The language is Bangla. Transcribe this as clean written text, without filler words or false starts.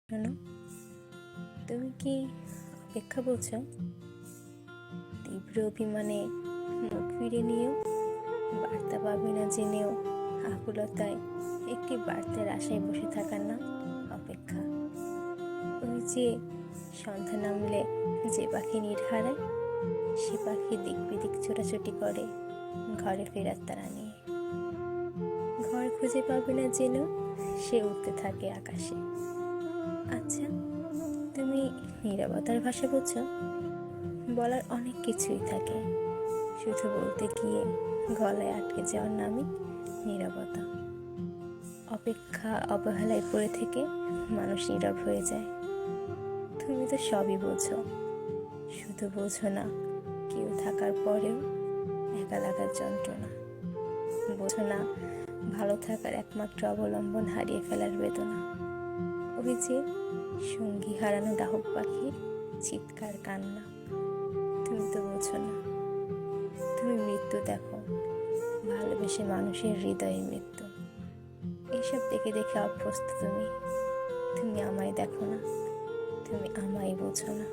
শোনো, তুমি কি অপেক্ষা বোঝো? তীব্র অভিমানে মুখ ফিরে নিয়েও, বার্তা পাবে না জেনেও আকুলতায় একটি বার্তার আশায় বসে থাকার নাম অপেক্ষা। ওই যে সন্ধ্যা নামলে যে পাখি নীড় হারায়, সে পাখি দিক বিদিক ছোটাছুটি করে ঘরে ফেরার তাড়া নিয়ে। ঘর খুঁজে পাবে না জেনেও সে উঠতে থাকে আকাশে। আচ্ছা, তুমি নীরবতার ভাষা বুঝছো? বলার অনেক কিছুই থাকে, শুধু বলতে গিয়ে গলায় আটকে যাওয়ার নামই নীরবতা। অপেক্ষা অবহেলায় পড়ে থেকে মানুষ নীরব হয়ে যায়। তুমি তো সবই বোঝো, শুধু বোঝো না কেউ থাকার পরেও একা লাগার যন্ত্রণা। বোঝো না ভালো থাকার একমাত্র অবলম্বন হারিয়ে ফেলার বেদনা। ওই যে সঙ্গী হারানো ডাহুক পাখির চিৎকার কান্না। তুমি তো বোঝো না, তুমি মৃত্যু দেখো, ভালোবেসে মানুষের হৃদয়ে মৃত্যু। এসব দেখে দেখে অভ্যস্ত তুমি। তুমি আমায় দেখো না, তুমি আমায় বোঝো না।